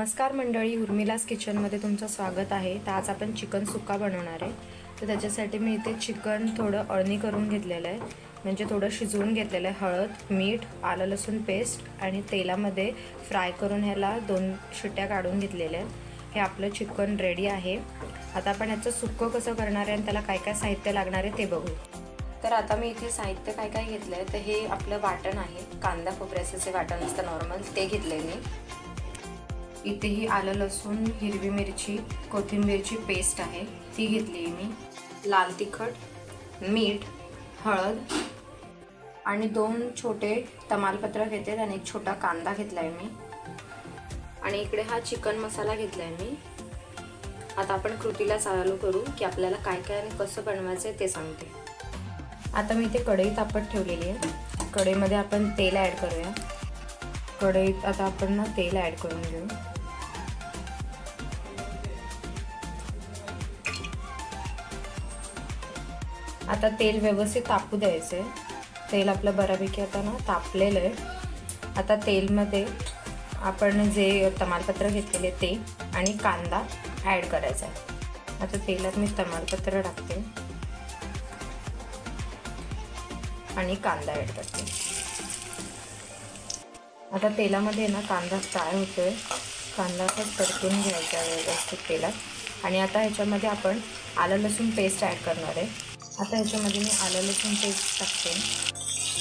नमस्कार मंडळी, उर्मिलास किचनमध्ये तुमचं स्वागत आहे। तर आज आपण चिकन सुक्का बनवणार आहे। तर त्याच्यासाठी मी इथे चिकन थोडं अळणी करून घेतलेलं आहे, म्हणजे थोडं शिजवून घेतलेलं आहे। हळद, मीठ, आलं लसूण पेस्ट आणि तेलामध्ये फ्राय करून ह्याला 2 शिट्ट्या काढून घेतलेल्या आहेत। हे आपलं चिकन रेडी आहे। आता आपण याचं सुक्कं कसं करणार आहे आणि त्याला काय काय साहित्य लागणार आहे ते बघू। तर आता मी इथे साहित्य काय काय घेतलं आहे, तर हे आपलं वाटण आहे। कांदा खोबऱ्याचं जे वाटण असतं नॉर्मल ते घेतले मी। इथे ही आलं लसूण, हिरवी मिरची, कोथिंबीरची पेस्ट आहे ती घेतली मी। लाल तिखट, मीठ, हळद आणि 2 छोटे तमालपत्र घेतले आणि एक छोटा कांदा घेतलाय मी। आणि इकडे हा चिकन मसाला घेतलाय मी। आता आपण कृतीला चालू करू की आपल्याला काय काय आणि कसं बनवायचं ते सांगते। आता मी इथे कढई तापत ठेवलेली आहे। कढईमध्ये आपण तेल ऍड करूया। कढईत आता आपण ना तेल ऍड करून घेऊ। आता तेल व्यवस्थित तापू द्यायचे। तेल आपलं बऱ्यापैकी आता ना तापलेलं आहे। आता तेलमध्ये आपण जे तमालपत्र घेतलेले ते आणि कांदा ऍड करायचा आहे। आता तेलात मी तमालपत्र टाकते आणि कांदा ऍड करते। आता तेलामध्ये ना कांदा फ्राय होतोय। कांदा परतून घ्यायचा व्यवस्थित तेलात। आणि आता ह्याच्यामध्ये आपण आलं लसूण पेस्ट ऍड करणार आहे। आता ह्याच्यामध्ये मी आलं लसूण पेस्ट टाकते।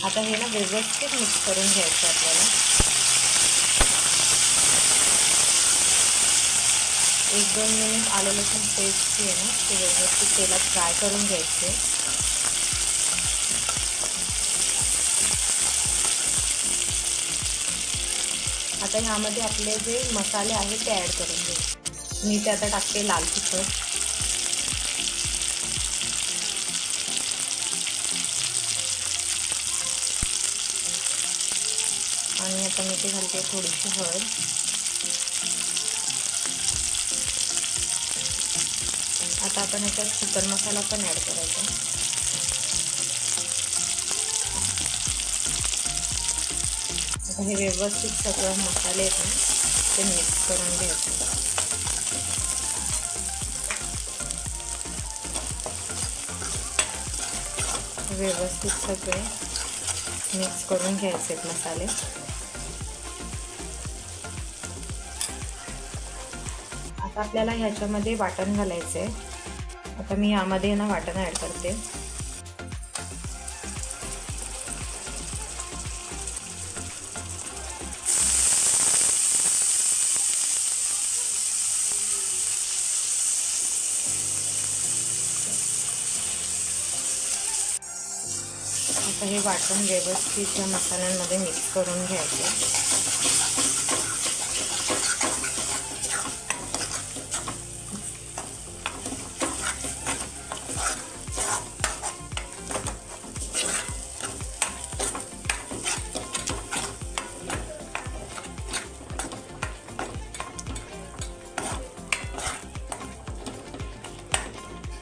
आता हे ना व्यवस्थित मिक्स करून घ्यायचं आपल्याला। 1-2 मिनिट आलं लसूण पेस्ट जी आहे ना ती व्यवस्थित तेलात फ्राय करून घ्यायची। आता ह्यामध्ये आपले जे मसाले आहेत ते ऍड करून घेऊ। मी ते आता टाकते लाल तिखट, आणि आता मी ते घालते थोडीशी हळद। आता आपण याच्यात चिकन मसाला पण ऍड करायचा। आता हे व्यवस्थित सगळं मसाले आहेत ना ते मिक्स करून घ्यायचे। व्यवस्थित सगळे मिक्स करून घ्यायचे मसाले। आता आपल्याला ह्याच्यामध्ये वाटण घालायचे। आता मी यामध्ये ना वाटण ऍड करते। आता हे वाटण व्यवस्थित या मसाल्यांमध्ये मिक्स करून घ्यायचे।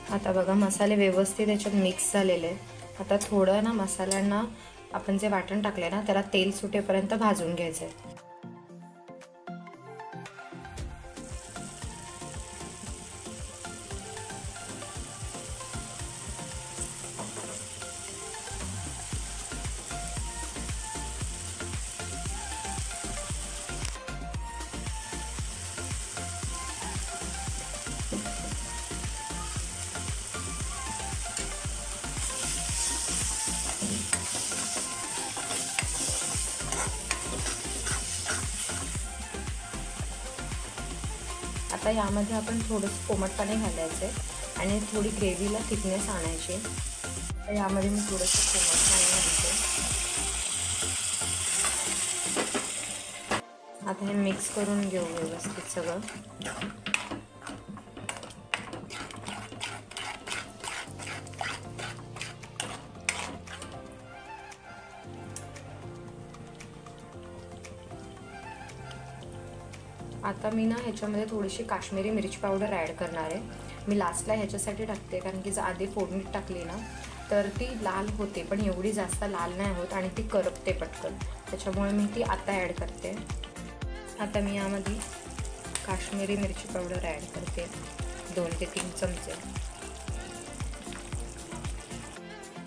आता बघा मसाले व्यवस्थित याच्यात मिक्स झालेले आहेत। आता थोडं ना मसाल्यांना आपण जे वाटण टाकले ना त्याला तेल सुटेपर्यंत भाजून घ्यायचं आहे। आता यामध्ये आपण थोडंसं कोमट पाणी घालायचं आणि थोडी ग्रेव्हीला थिकनेस आणायची। तर यामध्ये मी थोडंसं कोमट पाणी घालते। आता हे मिक्स करून घेऊ व्यवस्थित सगळं। आता मी ना ह्याच्यामध्ये थोडीशी काश्मीरी मिरची पावडर ऍड करणार आहे। मी लास्टला ह्याच्यासाठी टाकते कारण की जर आधी फोडणीत टाकली ना तर ती लाल होते, पण एवढी जास्त लाल नाही होत आणि ती करपते पटकन। त्याच्यामुळे मी ती आता ऍड करते। आता मी यामध्ये काश्मीरी मिरची पावडर ॲड करते, 2 ते 3 चमचे.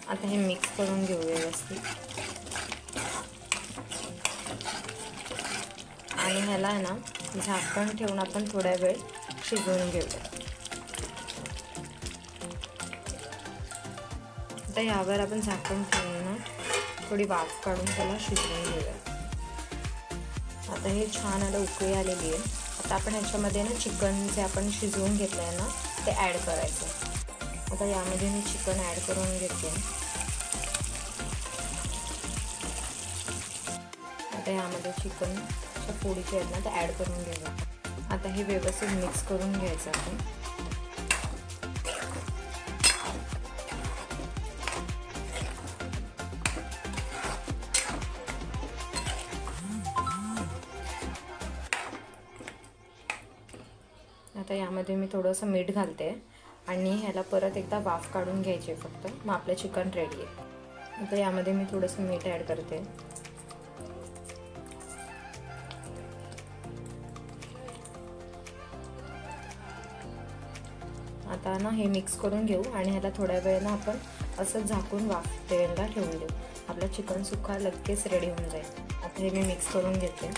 आता हे मिक्स करून घेऊ व्यवस्थित आणि ह्याला आहे ना झाकण ठेवून आपण थोडा वेळ शिजवून घेऊया. आता यावर आपण झाकण ठेवून ना थोडी वाफ काढून त्याला शिजवून घेऊया. आता हे छान आता उकळी आलेली आहे. आता आपण ह्याच्यामध्ये ना चिकन जे आपण शिजवून घेतलं आहे ना ते ॲड करायचं. आता यामध्ये मी चिकन ॲड करून घेते. आता यामध्ये चिकनच्या फोडी जे आहेत ना ते ॲड करून घेऊया. आता हे व्यवस्थित मिक्स करून घ्यायचं आपण. आता यामध्ये मी थोडंसं मीठ घालते आणि ह्याला परत एकदा वाफ काढून घ्यायची फक्त, मग आपलं चिकन रेडी आहे. आता यामध्ये मी थोडंसं मीठ ॲड करते. आता ना हे मिक्स करून घेऊ आणि ह्याला थोड्या वेळ ना आपण असं झाकून वाफेला ठेवून देऊ. आपला चिकन सुक्का लगेच रेडी होऊन जाईल. आता हे मी मिक्स करून घेते.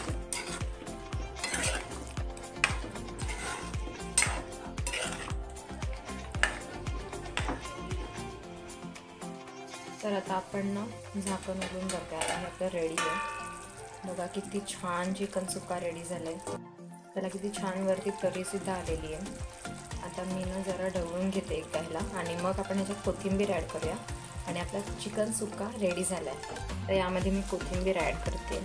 तर आता आपण ना झाकण उघडून बघूया. हे आपलं रेडी आहे. बघा किती छान चिकन सुक्का रेडी झालं आहे. त्याला किती छान वरती तरीसुद्धा आलेली आहे. आता मी ना जरा ढवळून घेते एकदा ह्याला आणि मग आपण ह्याच्यात कोथिंबीर ॲड करूया आणि आपला चिकन सुक्का रेडी झाला आहे. तर यामध्ये मी कोथिंबीर ॲड करते.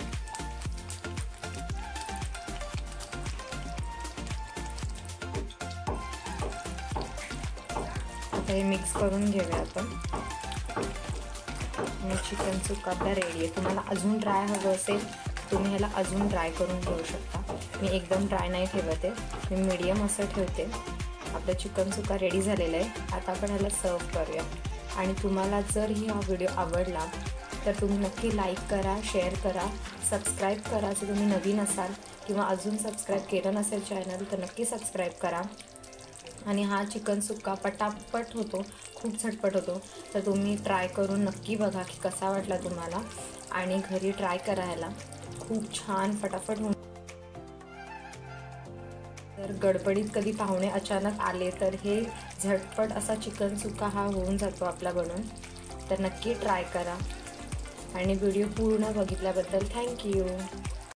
आता हे मिक्स करून घेऊया आपण. चिकन सुक्का आपला रेडी आहे. तुम्हाला अजून ड्राय हवं असेल तुम्ही ह्याला अजून ड्राय करून घेऊ शकता. मी एकदम ड्राय नाही ठेवते, मी मीडियम असं ठेवते. आपलं चिकन सुक्का रेडी झालेलं आहे. आता आपण ह्याला सर्व करूया. आणि तुम्हाला जर ही हा व्हिडिओ आवडला तर तुम्ही नक्की लाईक करा, शेअर करा, सबस्क्राईब करा जर तुम्ही नवीन असाल किंवा अजून सबस्क्राईब केलं नसेल चॅनल तर नक्की सबस्क्राईब करा. आणि हा चिकन सुक्का पटापट होतो, खूप झटपट होतो. तर तुम्ही ट्राय करून नक्की बघा की कसा वाटला तुम्हाला आणि घरी ट्राय करायला खूप छान फटाफट होऊन. तर गडबडीत कधी पाहुणे अचानक आले तर हे झटपट असा चिकन सुक्का हा होऊन जातो आपला बनून. तर नक्की ट्राय करा आणि व्हिडिओ पूर्ण बघितल्याबद्दल थँक्यू.